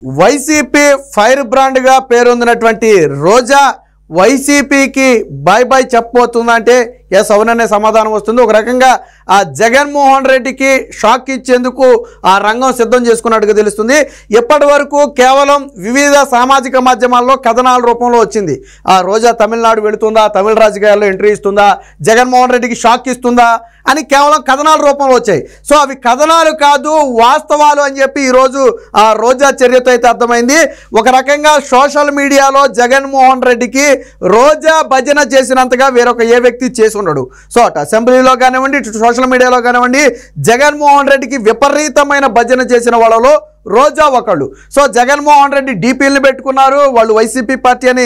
YCP fire బ్రాండ్గా పేరొందినటువంటి రోజా వైసీపీకి by by చెప్పబోతుందంటే yes అవుననే సమాధానం వస్తుంది. ఒక రకంగా ఆ జగన్మోహన్ రెడ్డికి షాక్ ఇచ్చేందుకు ఆ రంగం సిద్ధం చేసుకున్నట్టుగా తెలుస్తుంది. ఇప్పటి వరకు కేవలం వివిధ సామాజిక మాధ్యమాల్లో కథనాల రూపంలో వచ్చింది. ఆ రోజా తమిళనాడు వెళుతుందా, తమిళ రాజకీయాల్లో ఎంట్రీ ఇస్తుందా, జగన్మోహన్ రెడ్డికి షాక్ ఇస్తుందా అని కేవలం కథనాల రూపంలో వచ్చాయి. సో అవి కథనాలు కాదు, వాస్తవాలు అని చెప్పి ఈరోజు ఆ రోజా చర్యతో అయితే అర్థమైంది. ఒక రకంగా సోషల్ మీడియాలో జగన్మోహన్ రెడ్డికి రోజా భజన చేసినంతగా వేరొక ఏ వ్యక్తి చేసి ఉండడు. సో అటు అసెంబ్లీలో కానివ్వండి, ఇటు సోషల్ మీడియాలో కానివ్వండి, జగన్మోహన్ రెడ్డికి విపరీతమైన భజన చేసిన వాళ్ళలో రోజా ఒకళ్ళు. సో జగన్మోహన్ రెడ్డి డీపీలను పెట్టుకున్నారు, వాళ్ళు వైసీపీ పార్టీ అని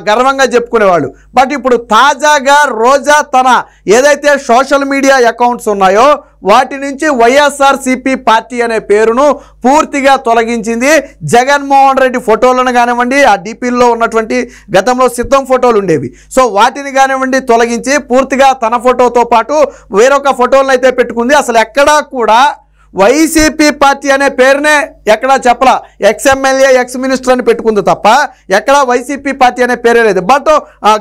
గర్వంగా చెప్పుకునేవాళ్ళు. బట్ ఇప్పుడు తాజాగా రోజా తన ఏదైతే సోషల్ మీడియా అకౌంట్స్ ఉన్నాయో వాటి నుంచి వైఎస్ఆర్సీపీ పార్టీ అనే పేరును పూర్తిగా తొలగించింది. జగన్మోహన్ రెడ్డి ఫోటోలను కానివ్వండి, ఆ డీపీల్లో ఉన్నటువంటి గతంలో సిద్ధం ఫోటోలు ఉండేవి, సో వాటిని కానివ్వండి తొలగించి పూర్తిగా తన ఫోటోతో పాటు వేరొక ఫోటోలను అయితే పెట్టుకుంది. అసలు ఎక్కడా కూడా వైసీపీ పార్టీ అనే పేరునే ఎక్కడా చెప్పలా, ఎక్స్ ఎమ్మెల్యే ఎక్స్ మినిస్టర్ అని పెట్టుకుంది తప్ప ఎక్కడా వైసీపీ పార్టీ అనే పేరే లేదు. బట్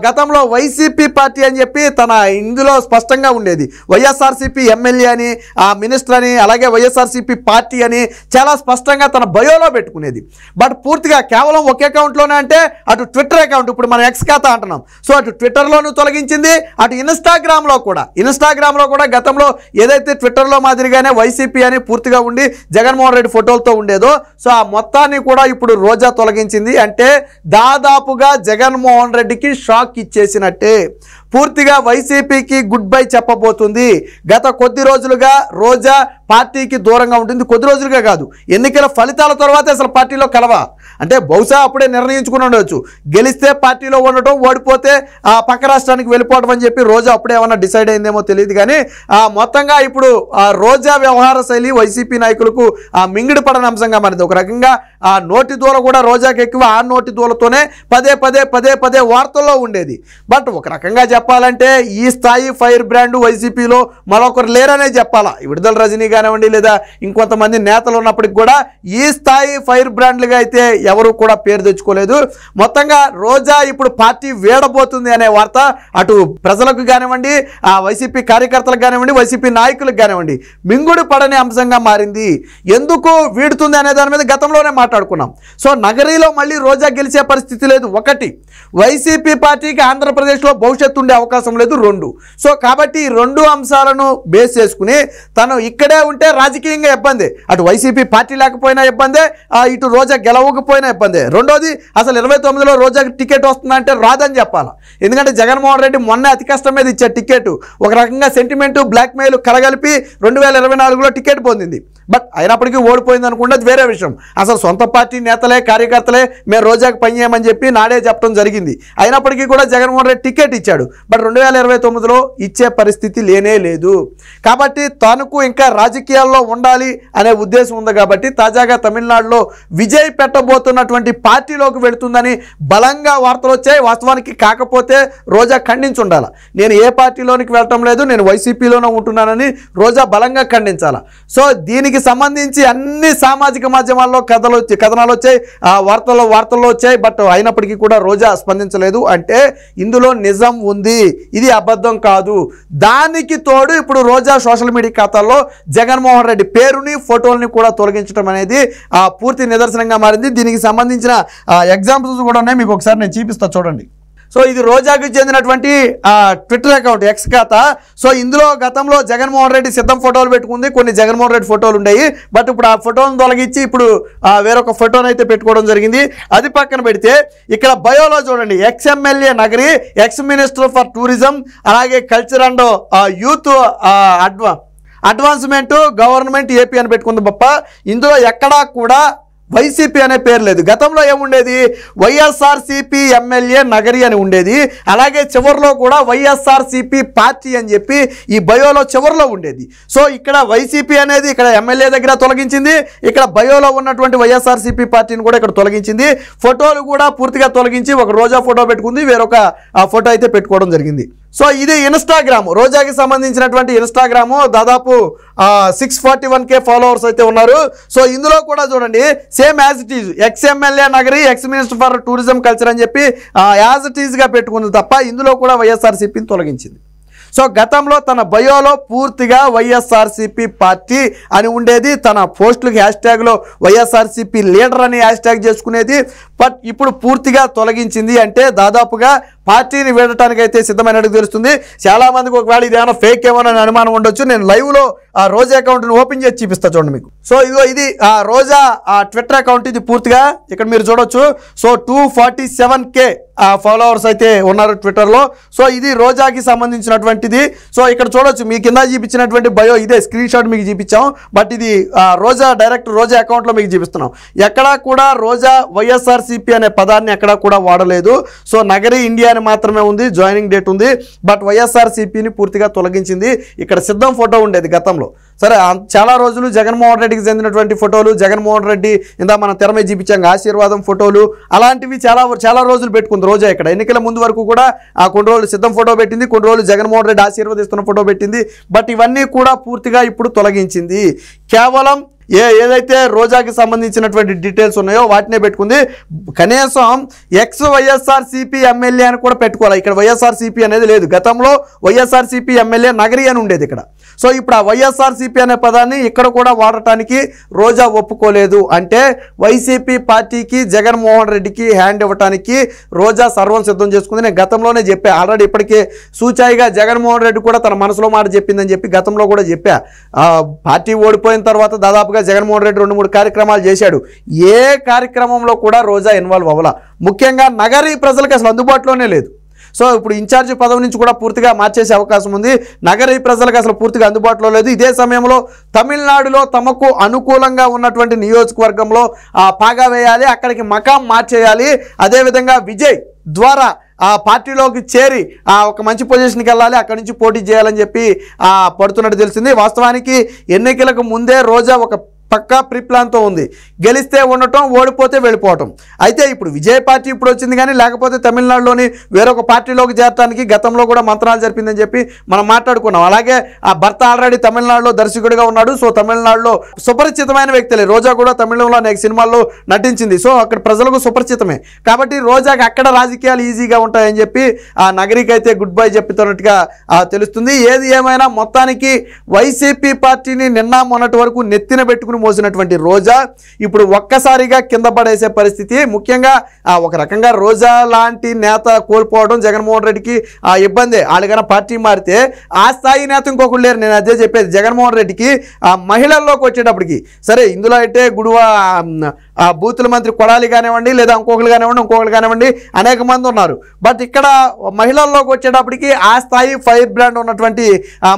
గతంలో వైసీపీ పార్టీ అని చెప్పి తన ఇందులో స్పష్టంగా ఉండేది. వైఎస్ఆర్సీపీ ఎమ్మెల్యే అని, ఆ మినిస్టర్ అని, అలాగే వైఎస్ఆర్సీపీ పార్టీ అని చాలా స్పష్టంగా తన బయోలో పెట్టుకునేది. బట్ పూర్తిగా కేవలం ఒక అకౌంట్లోనే, అంటే అటు ట్విట్టర్ అకౌంట్, ఇప్పుడు మనం ఎక్స్ ఖాతా అంటున్నాం, సో అటు ట్విట్టర్లోనూ తొలగించింది, అటు ఇన్స్టాగ్రామ్లో కూడా గతంలో ఏదైతే ట్విట్టర్లో మాదిరిగానే వైసీపీ అని పూర్తిగా ఉండి జగన్మోహన్ రెడ్డి ఫోటోలతో ఉండేదో, సో ఆ మొత్తాన్ని కూడా ఇప్పుడు రోజా తొలగించింది. అంటే దాదాపుగా జగన్మోహన్ రెడ్డికి షాక్ ఇచ్చేసినట్టే, పూర్తిగా వైసీపీకి గుడ్ బై చెప్పబోతుంది. గత కొద్ది రోజులుగా రోజా పార్టీకి దూరంగా ఉంటుంది. కొద్ది రోజులుగా కాదు, ఎన్నికల ఫలితాల తర్వాత అసలు పార్టీలో కలవా అంటే బహుశా అప్పుడే నిర్ణయించుకుని ఉండవచ్చు. గెలిస్తే పార్టీలో ఉండటం, ఓడిపోతే ఆ పక్క రాష్ట్రానికి వెళ్ళిపోవడం అని చెప్పి రోజా అప్పుడే ఏమన్నా డిసైడ్ అయిందేమో తెలియదు. కానీ మొత్తంగా ఇప్పుడు ఆ రోజా వ్యవహార శైలి వైసీపీ నాయకులకు ఆ మింగిడి పడని అంశంగా మారింది. ఒక రకంగా ఆ నోటి దూల కూడా రోజాకి ఎక్కువ, ఆ నోటి దూలతోనే పదే వార్తల్లో ఉండేది. బట్ ఒక రకంగా చెప్పాలంటే ఈ స్థాయి ఫైర్ బ్రాండ్ వైసీపీలో మరొకరు లేరనే చెప్పాలా. విడుదల రజనీ కానివ్వండి, లేదా ఇంకొంతమంది నేతలు ఉన్నప్పటికి కూడా ఈ స్థాయి ఫైర్ బ్రాండ్లుగా అయితే ఎవరు కూడా పేరు తెచ్చుకోలేదు. మొత్తంగా రోజా ఇప్పుడు పార్టీ వీడబోతుంది అనే వార్త అటు ప్రజలకు కానివ్వండి, ఆ వైసీపీ కార్యకర్తలకు కానివ్వండి, వైసీపీ నాయకులకు కానివ్వండి మింగుడు పడని అంశంగా మారింది. ఎందుకు వీడుతుంది అనే దాని మీద గతంలోనే మాట్లాడుకున్నాం. సో నగరీలో మళ్ళీ రోజా గెలిచే పరిస్థితి లేదు. ఒకటి, వైసీపీ పార్టీకి ఆంధ్రప్రదేశ్లో భవిష్యత్తు ఉండే అవకాశం లేదు. రెండు, సో కాబట్టి ఈ రెండు అంశాలను బేస్ చేసుకుని తను ఇక్కడే ఉంటే రాజకీయంగా ఇబ్బంది, అటు వైసీపీ పార్టీ లేకపోయినా ఇబ్బందే, ఇటు రోజా గెలవకపోయినా ఇబ్బందే. రెండోది, అసలు 29లో రోజాకి టికెట్ వస్తుందంటే రాదని చెప్పాలి. ఎందుకంటే జగన్మోహన్ రెడ్డి మొన్న అతి కష్టం మీద ఇచ్చే టికెట్ ఒక రకంగా సెంటిమెంటు, బ్లాక్మెయిల్ కలగలిపి 2024లో టికెట్ పొందింది. బట్ అయినప్పటికీ ఓడిపోయింది అనుకుంటే అది వేరే విషయం. అసలు సొంత పార్టీ నేతలే, కార్యకర్తలే మేము రోజాకి పనిచేయమని చెప్పి నాడే చెప్పడం జరిగింది. అయినప్పటికీ కూడా జగన్మోహన్ రెడ్డి టికెట్ ఇచ్చాడు. బట్ 2029లో ఇచ్చే పరిస్థితి లేనే లేదు. కాబట్టి తనకు ఇంకా రాజకీయాల్లో ఉండాలి అనే ఉద్దేశం ఉంది. కాబట్టి తాజాగా తమిళనాడులో విజయ్ పెట్టబోతున్నటువంటి పార్టీలోకి వెళుతుందని బలంగా వార్తలు వచ్చాయి. వాస్తవానికి కాకపోతే రోజా ఖండించి ఉండాలి. నేను ఏ పార్టీలోనికి వెళ్ళటం లేదు, నేను వైసీపీలోనే ఉంటున్నానని రోజా బలంగా ఖండించాలి. సో దీనికి సంబంధించి అన్ని సామాజిక మాధ్యమాల్లో కథనాలు వచ్చాయి, వార్తల్లో వచ్చాయి. బట్ అయినప్పటికీ కూడా రోజా స్పందించలేదు. అంటే ఇందులో నిజం ఉంది, ఇది అబద్ధం కాదు. దానికి తోడు ఇప్పుడు రోజా సోషల్ మీడియా ఖాతాల్లో జగన్మోహన్ రెడ్డి పేరుని, ఫోటోల్ని కూడా తొలగించడం అనేది పూర్తి నిదర్శనంగా మారింది. దీనికి సంబంధించిన ఎగ్జాంపుల్స్ కూడా ఉన్నాయి, మీకు ఒకసారి నేను చూపిస్తా చూడండి. సో ఇది రోజాకి చెందినటువంటి ట్విట్టర్ అకౌంట్, ఎక్స్ ఖాతా. సో ఇందులో గతంలో జగన్మోహన్ రెడ్డి సిద్ధం ఫోటోలు పెట్టుకుంది, కొన్ని జగన్మోహన్ రెడ్డి ఫోటోలు ఉండేవి. బట్ ఇప్పుడు ఆ ఫోటోను తొలగించి ఇప్పుడు వేరొక ఫోటోను అయితే పెట్టుకోవడం జరిగింది. అది పక్కన పెడితే ఇక్కడ బయోలో చూడండి, ex MLA Nagari, ex minister for tourism, అలాగే culture and youth advancement government AP అని పెట్టుకుంది తప్ప ఇందులో ఎక్కడా కూడా వైసీపీ అనే పేరు లేదు. గతంలో ఏముండేది, వైఎస్ఆర్సీపీ ఎమ్మెల్యే నగరి అని ఉండేది. అలాగే చివరిలో కూడా వైఎస్ఆర్సీపీ పార్టీ అని చెప్పి ఈ బయోలో చివరిలో ఉండేది. సో ఇక్కడ వైసీపీ అనేది ఇక్కడ ఎమ్మెల్యే దగ్గర తొలగించింది, ఇక్కడ బయోలో ఉన్నటువంటి వైఎస్ఆర్సీపీ పార్టీని కూడా ఇక్కడ తొలగించింది. ఫోటోలు కూడా పూర్తిగా తొలగించి ఒక రోజా ఫోటో పెట్టుకుంది, వేరొక ఫోటో అయితే పెట్టుకోవడం జరిగింది. సో ఇది ఇన్స్టాగ్రామ్, రోజాకి సంబంధించినటువంటి ఇన్స్టాగ్రాము. దాదాపు 641K ఫాలోవర్స్ అయితే ఉన్నారు. సో ఇందులో కూడా చూడండి, same as it is X MLA Nagari, ex minister for tourism culture అని చెప్పి యాజ్ ఇట్ ఈజ్గా పెట్టుకుంది తప్ప ఇందులో కూడా వైఎస్ఆర్సీపీని తొలగించింది. సో గతంలో తన బయోలో పూర్తిగా వైఎస్ఆర్సీపీ పార్టీ అని ఉండేది, తన పోస్టులకి హ్యాష్ట్యాగ్లో వైఎస్ఆర్సీపీ లీడర్ అని హ్యాష్ట్యాగ్ చేసుకునేది. బట్ ఇప్పుడు పూర్తిగా తొలగించింది. అంటే దాదాపుగా పార్టీని వీడటానికి అయితే సిద్ధమైనట్టు తెలుస్తుంది. చాలామందికి ఒకవేళ ఇది ఏమైనా ఫేక్ ఏమో అని అనుమానం ఉండొచ్చు. నేను లైవ్లో ఆ రోజా అకౌంట్ని ఓపెన్ చేసి చూపిస్తా చూడండి మీకు. సో ఇదిగో ఇది ఆ రోజా ట్విట్టర్ అకౌంట్. ఇది పూర్తిగా ఇక్కడ మీరు చూడొచ్చు. సో 247K ఫాలోవర్స్ అయితే ఉన్నారు ట్విట్టర్లో. సో ఇది రోజాకి సంబంధించినటువంటిది. సో ఇక్కడ చూడొచ్చు, మీ కింద చూపించినటువంటి బయో ఇదే, స్క్రీన్ షాట్ మీకు చూపించాం. బట్ ఇది రోజా డైరెక్ట్ రోజా అకౌంట్లో మీకు చూపిస్తున్నాం. ఎక్కడా కూడా రోజా వైఎస్ఆర్సీపీ అనే పదాన్ని ఎక్కడా కూడా వాడలేదు. సో నగరి ఇండియా అని మాత్రమే ఉంది, జాయినింగ్ డేట్ ఉంది. బట్ వైఎస్ఆర్సీపీని పూర్తిగా తొలగించింది. ఇక్కడ సిద్ధం ఫోటో ఉండేది గతంలో. సరే, చాలా రోజులు జగన్మోహన్ రెడ్డికి చెందినటువంటి ఫోటోలు, జగన్మోహన్ రెడ్డి ఇందా మనం తెర మీద చూపించాం ఆశీర్వాదం ఫోటోలు, అలాంటివి చాలా రోజులు పెట్టుకుంది రోజా. ఇక్కడ ఎన్నికల ముందు వరకు కూడా కొన్ని రోజులు సిద్ధం ఫోటో పెట్టింది, కొన్ని రోజులు జగన్మోహన్ రెడ్డి ఆశీర్వదిస్తున్న ఫోటో పెట్టింది. బట్ ఇవన్నీ కూడా పూర్తిగా ఇప్పుడు తొలగించింది. కేవలం ఏదైతే రోజాకి సంబంధించినటువంటి డీటెయిల్స్ ఉన్నాయో వాటినే పెట్టుకుంది. కనీసం ఎక్స్ వైఎస్ఆర్సీపీ ఎమ్మెల్యే అని కూడా పెట్టుకోవాలి. ఇక్కడ వైఎస్ఆర్సీపీ అనేది లేదు. గతంలో వైఎస్ఆర్సీపీ ఎమ్మెల్యే నగరి అని ఉండేది ఇక్కడ. సో ఇప్పుడు ఆ వైఎస్ఆర్సీపీ అనే పదాన్ని ఇక్కడ కూడా వాడటానికి రోజా ఒప్పుకోలేదు. అంటే వైసీపీ పార్టీకి జగన్మోహన్ రెడ్డికి హ్యాండ్ ఇవ్వటానికి రోజా సర్వం సిద్ధం చేసుకుంది. నేను గతంలోనే చెప్పా ఆల్రెడీ. ఇప్పటికే సూచాయిగా జగన్మోహన్ రెడ్డి కూడా తన మనసులో మాట చెప్పిందని చెప్పి గతంలో కూడా చెప్పా. పార్టీ ఓడిపోయిన తర్వాత దాదాపుగా జగన్మోహన్ రెడ్డి 2-3 కార్యక్రమాలు చేశాడు. ఏ కార్యక్రమంలో కూడా రోజా ఇన్వాల్వ్ అవ్వాల. ముఖ్యంగా నగరీ ప్రజలకు అసలు అందుబాటులోనే లేదు. సో ఇప్పుడు ఇన్ఛార్జ్ పదవి నుంచి కూడా పూర్తిగా మార్చేసే అవకాశం ఉంది. నగరీ ప్రజలకు అసలు పూర్తిగా అందుబాటులో లేదు. ఇదే సమయంలో తమిళనాడులో తమకు అనుకూలంగా ఉన్నటువంటి నియోజకవర్గంలో పాగా వేయాలి, అక్కడికి మకాం మార్చేయాలి. అదేవిధంగా విజయ్ ద్వారా ఆ పార్టీలోకి చేరి ఒక మంచి పొజిషన్కి వెళ్ళాలి, అక్కడి నుంచి పోటీ చేయాలని చెప్పి పడుతున్నట్టు తెలిసింది. వాస్తవానికి ఎన్నికలకు ముందే రోజా ఒక పక్కా ప్రీప్లాన్తో ఉంది. గెలిస్తే ఉండటం, ఓడిపోతే వెళ్ళిపోవటం. అయితే ఇప్పుడు విజయ్ పార్టీ ఇప్పుడు వచ్చింది, కానీ లేకపోతే తమిళనాడులోని వేరొక పార్టీలోకి చేరడానికి గతంలో కూడా మంత్రాలు జరిపిందని చెప్పి మనం మాట్లాడుకున్నాం. అలాగే ఆ భర్త ఆల్రెడీ తమిళనాడులో దర్శకుడిగా ఉన్నాడు. సో తమిళనాడులో సుపరిచితమైన వ్యక్తులే. రోజా కూడా తమిళంలో అనేక సినిమాల్లో నటించింది. సో అక్కడ ప్రజలకు సుపరిచితమే. కాబట్టి రోజాకి అక్కడ రాజకీయాలు ఈజీగా ఉంటాయని చెప్పి ఆ నగరికి అయితే గుడ్ బై చెప్తున్నట్టుగా తెలుస్తుంది. ఏది ఏమైనా మొత్తానికి వైసీపీ పార్టీని నిన్న మొన్నటి వరకు నెత్తిన పెట్టుకుని మోసినటువంటి రోజా ఇప్పుడు ఒక్కసారిగా కింద పడేసే పరిస్థితి. ముఖ్యంగా ఒక రకంగా రోజా లాంటి నేత కోల్పోవడం జగన్మోహన్ రెడ్డికి ఇబ్బంది. వాళ్ళకైనా పార్టీ మారితే ఆ స్థాయి నేత ఇంకొకరు లేరు. నేను అదే చెప్పేది. జగన్మోహన్ రెడ్డికి మహిళల్లోకి వచ్చేటప్పటికి సరే, ఇందులో అయితే గుడివ బూతుల మంత్రి కొడాలి కానివ్వండి, లేదా ఇంకొకరు కానివ్వండి అనేక మంది ఉన్నారు. బట్ ఇక్కడ మహిళల్లోకి వచ్చేటప్పటికి ఆ స్థాయి ఫైర్ బ్రాండ్ ఉన్నటువంటి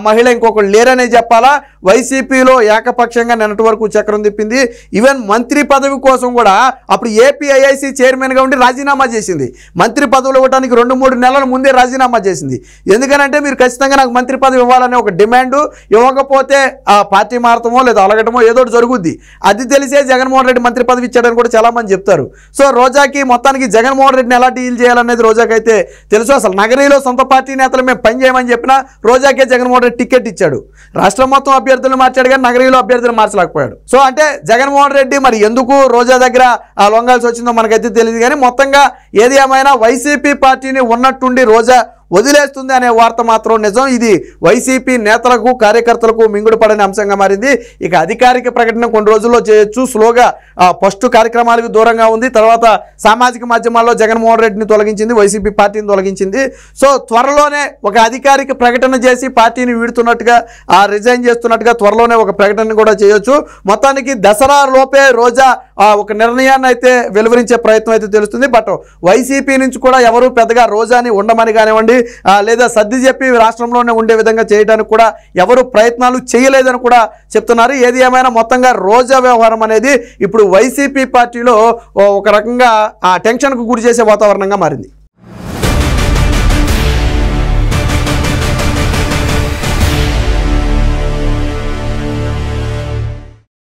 మహిళ ఇంకొకరు లేరనే చెప్పాలా. వైసీపీలో ఏకపక్షంగా నిన్నటి వరకు చక్రం తిప్పింది. ఈవెన్ మంత్రి పదవి కోసం కూడా అప్పుడు ఏపీఐఐసి చైర్మన్గా ఉండి రాజీనామా చేసింది. మంత్రి పదవులు ఇవ్వడానికి 2-3 నెలల ముందే రాజీనామా చేసింది. ఎందుకనంటే మీరు ఖచ్చితంగా నాకు మంత్రి పదవి ఇవ్వాలనే ఒక డిమాండ్, ఇవ్వకపోతే ఆ పార్టీ మారటమో లేదా అలగటమో ఏదో జరుగుద్ది. అది తెలిసే జగన్మోహన్ రెడ్డి మంత్రి పదవి ఇచ్చాడని కూడా చాలామంది చెప్తారు. సో రోజాకి మొత్తానికి జగన్మోహన్ రెడ్డిని ఎలా డీల్ చేయాలనేది రోజాకి అయితే తెలుసు. అసలు నగరీలో సొంత పార్టీ నేతలు మేము పని చేయమని చెప్పినా రోజాకే జగన్మోహన్ రెడ్డి టికెట్ ఇచ్చాడు. రాష్ట్రం మొత్తం అభ్యర్థులు మార్చాడు, కానీ నగరీలో అభ్యర్థులు మార్చలేకపోయాడు. సో అంటే జగన్మోహన్ రెడ్డి మరి ఎందుకు రోజా దగ్గర లొంగాల్సి వచ్చిందో మనకైతే తెలియదు. కానీ మొత్తంగా ఏది ఏమైనా వైసీపీ పార్టీని ఉన్నట్టుండి రోజా వదిలేస్తుంది అనే వార్త మాత్రం నిజం. ఇది వైసీపీ నేతలకు కార్యకర్తలకు మింగుడు పడని అంశంగా మారింది. ఇక అధికారిక ప్రకటన కొన్ని రోజుల్లో చేయొచ్చు. స్లోగా ఫస్ట్ కార్యక్రమాలకు దూరంగా ఉంది. తర్వాత సామాజిక మాధ్యమాల్లో జగన్మోహన్ రెడ్డిని తొలగించింది, వైసీపీ పార్టీని తొలగించింది. సో త్వరలోనే ఒక అధికారిక ప్రకటన చేసి పార్టీని వీడుతున్నట్టుగా రిజైన్ చేస్తున్నట్టుగా త్వరలోనే ఒక ప్రకటన కూడా చేయొచ్చు. మొత్తానికి దసరా లోపే రోజా ఒక నిర్ణయాన్ని అయితే వెలువరించే ప్రయత్నం అయితే తెలుస్తుంది. బట్ వైసీపీ నుంచి కూడా ఎవరు పెద్దగా రోజాని ఉండమని కానివ్వండి, లేదా సర్ది చెప్పి రాష్ట్రంలోనే ఉండే విధంగా చేయడానికి కూడా ఎవరు ప్రయత్నాలు చేయలేదని కూడా చెప్తున్నారు. ఏది ఏమైనా మొత్తంగా రోజా వ్యవహారం అనేది ఇప్పుడు వైసీపీ పార్టీలో ఒక రకంగా టెన్షన్కు గురి చేసే వాతావరణంగా మారింది.